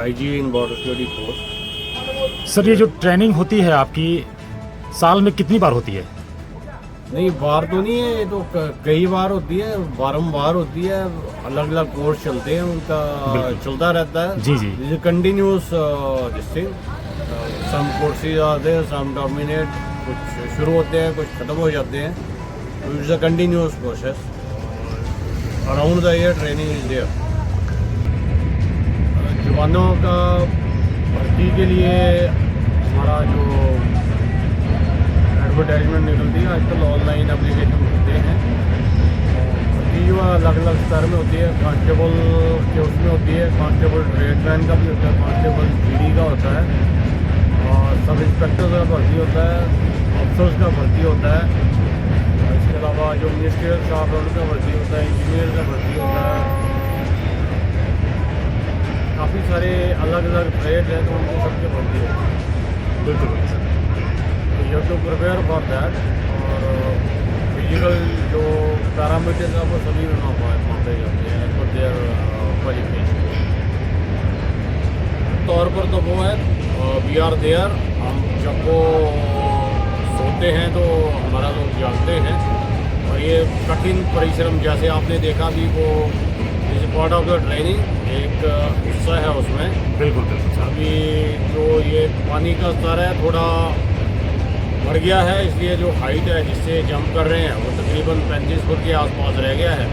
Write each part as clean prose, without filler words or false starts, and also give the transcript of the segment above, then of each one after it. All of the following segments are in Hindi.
आईजी इन बॉर्डर सिक्योरिटी फोर्स। सर, ये जो ट्रेनिंग होती है आपकी साल में कितनी बार होती है? नहीं, बार तो नहीं है, ये तो कई बार होती है, बारंबार होती है। अलग अलग कोर्स चलते हैं, उनका चलता रहता है। जी जी। कंटिन्यूस सम कोर्सेज आते हैं, सम डोमिनेट, कुछ शुरू होते हैं, कुछ ख़त्म हो जाते हैं। तो it's a continuous process. Around the year training is there. जवानों का भर्ती के लिए हमारा जो एडवर्टाइजमेंट निकलती है, आजकल ऑनलाइन एप्लीकेशन होते हैं। भर्ती जो अलग अलग स्तर में होती है। कांस्टेबल के उसमें होती है, कांस्टेबल ट्रेडमैन का भी होता है, कांस्टेबल जीडी का होता है, और सब इंस्पेक्टर का भर्ती होता है, अफसर्स का भर्ती होता है। इसके अलावा जो मिनिस्ट्रियल स्टाफ है उनका भर्ती होता है, इंजीनियर का भर्ती होता है। काफ़ी सारे अलग अलग ट्रेड हैं, तो उनकी सबके भर्ती होती है। बिल्कुल। तो you have to prepare for that. और फिजिकल जो पैरामीटर्स हैं वो सभी में मापे जाते हैं एज पर देयर क्वालिफिकेशन। तौर पर तो वो है वी आर देयर। हम जब वो सोते हैं तो हमारा लोग जागते हैं, और ये कठिन परिश्रम जैसे आपने देखा भी, वो is part of the training, एक हिस्सा है उसमें। बिल्कुल बिल्कुल। अभी जो ये पानी का स्तर है थोड़ा बढ़ गया है, इसलिए जो हाइट है जिससे जंप कर रहे हैं वो तकरीबन 35 फुट के आसपास रह गया है।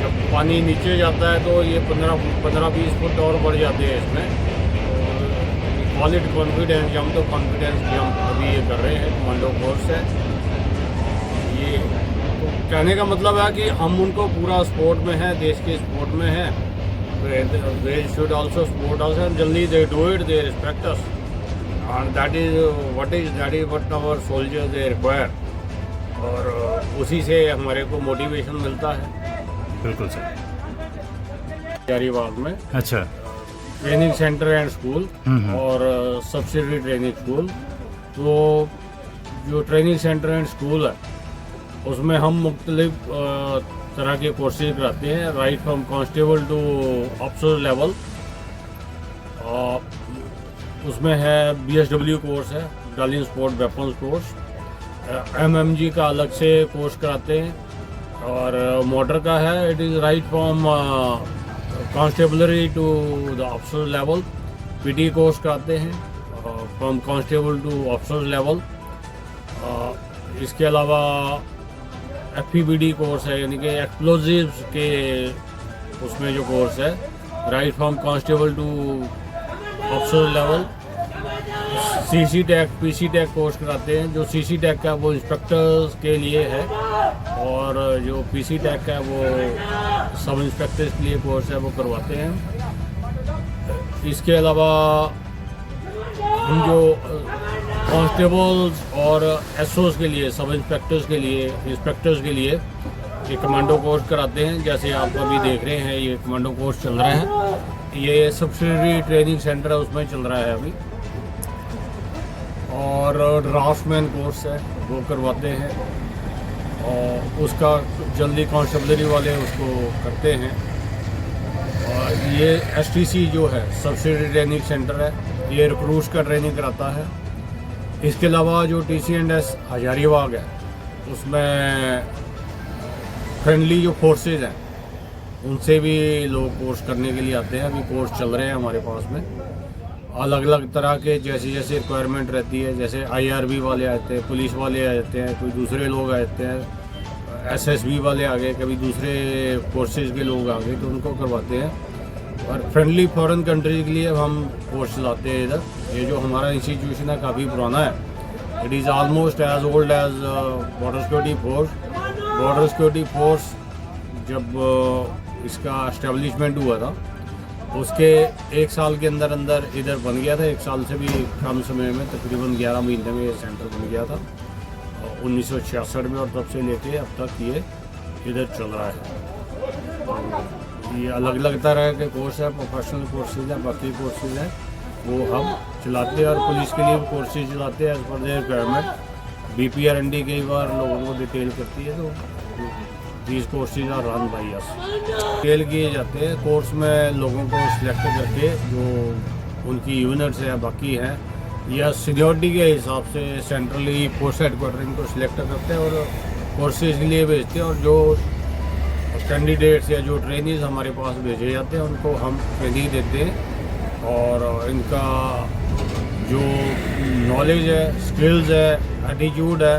जब पानी नीचे जाता है तो ये 15-20 फुट और बढ़ जाते हैं इसमें। कॉल इट कॉन्फिडेंस जंप, तो कॉन्फिडेंस जंप अभी ये कर रहे हैं, कमांडो फोर्स है ये। तो कहने का मतलब है कि हम उनको पूरा सपोर्ट में है, देश के सपोर्ट में है। They should also support us, and generally they do it, they respect us, and that is what our soldiers they require। और उसी से हमारे को मोटिवेशन मिलता है। बिल्कुल सर। हजारीबाग में अच्छा। ट्रेनिंग सेंटर एंड स्कूल हम्म। और सब्सिडरी ट्रेनिंग स्कूल। तो जो ट्रेनिंग सेंटर एंड स्कूल है उसमें हम मुख्तलिफ तरह के कोर्सेज कराते हैं, right from constable to officer level. उसमें है BSW कोर्स है, battalion sport weapons course. MMG का अलग से कोर्स कराते हैं, और मोटर का है, it is right from constabulary to the officer level. PD course कराते हैं from constable to officer level. इसके अलावा FPBD कोर्स है, यानी कि एक्सप्लोजिव्स के उसमें जो कोर्स है, right from constable to officer level. CC tech PC tech course कराते हैं। जो CC टैक का वो इंस्पेक्टर्स के लिए है, और जो PC टैक का वो सब इंस्पेक्टर्स के लिए कोर्स है, वो करवाते हैं। इसके अलावा हम जो कांस्टेबल्स और SOs के लिए, सब इंस्पेक्टर्स के लिए, इंस्पेक्टर्स के लिए ये कमांडो कोर्स कराते हैं। जैसे आप अभी देख रहे हैं ये कमांडो कोर्स चल रहा है, ये सब्सिडरी ट्रेनिंग सेंटर है उसमें चल रहा है अभी। और ड्राफ्टमैन कोर्स है वो करवाते हैं, और उसका जल्दी कांस्टेबलरी वाले उसको करते हैं। और ये STC जो है सब्सिडरी ट्रेनिंग सेंटर है, ये रिक्रूट्स का ट्रेनिंग कराता है। इसके अलावा जो TC&S हजारीबाग है उसमें फ्रेंडली जो फोर्सेज हैं उनसे भी लोग कोर्स करने के लिए आते हैं। अभी कोर्स चल रहे हैं हमारे पास में, अलग अलग तरह के जैसी जैसी रिक्वायरमेंट रहती है। जैसे IRB वाले आते हैं, पुलिस वाले आ जाते हैं, कोई दूसरे लोग आ जाते हैं, SSB वाले आ गए, कभी दूसरे फोर्सेज के लोग आ गए, तो उनको करवाते हैं। और फ्रेंडली फॉरेन कंट्रीज के लिए हम कोर्स लाते हैं इधर। ये जो हमारा इंस्टीट्यूशन है काफ़ी पुराना है, it is almost as old as border security force. Border security force जब इसका एस्टेब्लिशमेंट हुआ था उसके 1 साल के अंदर अंदर इधर बन गया था। 1 साल से भी कम समय में, तकरीबन 11 महीने में ये सेंटर बन गया था 1966 में, और तब से लेके अब तक ये इधर चल रहा है। ये अलग अलग तरह के कोर्स है, प्रोफेशनल कोर्सेज हैं, बाकी कोर्सेज हैं वो हम चलाते हैं। और पुलिस के लिए कोर्सेज चलाते हैं as per their requirement. BPRND कई बार लोगों को डिटेल करती है, तो these courses are run by us. Fail किए जाते हैं कोर्स में लोगों को सिलेक्ट करके, जो उनकी यूनिट्स है बाकी हैं, या सीनियरिटी के हिसाब से सेंट्रली पोस्ट हेडक्वार्टरिंग को सिलेक्ट करते हैं और कोर्सेज के लिए भेजते हैं। और जो कैंडिडेट्स या जो ट्रेनीज हमारे पास भेजे जाते हैं उनको हम ट्रेनिंग देते हैं और इनका जो नॉलेज है, स्किल्स है, एटीट्यूड है,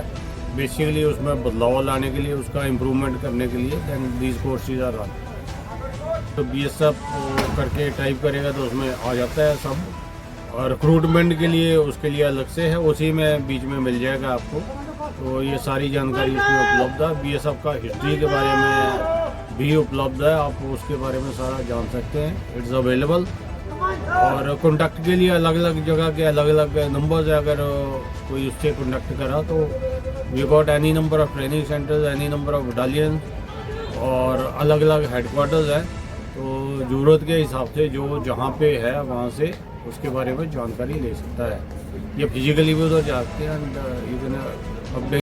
बेसिकली उसमें बदलाव लाने के लिए, उसका इम्प्रूवमेंट करने के लिए then these courses are run. तो BSF करके टाइप करेगा तो उसमें आ जाता है सब। और रिक्रूटमेंट के लिए उसके लिए अलग से है, उसी में बीच में मिल जाएगा आपको। तो ये सारी जानकारी इसमें उपलब्ध है। BSF का हिस्ट्री के बारे में भी उपलब्ध है, आप उसके बारे में सारा जान सकते हैं। It's available. और कॉन्टैक्ट के लिए अलग अलग जगह के अलग अलग नंबर्स है। अगर कोई उससे कॉन्टैक्ट करा तो we got any number of training centres, any number of battalion और अलग अलग हेडक्वार्टर्स है। तो ज़रूरत के हिसाब से जो जहाँ पे है वहाँ से उसके बारे में जानकारी ले सकता है। ये फिजिकली भी उधर जाते हैं एंड यू कैन अपडेट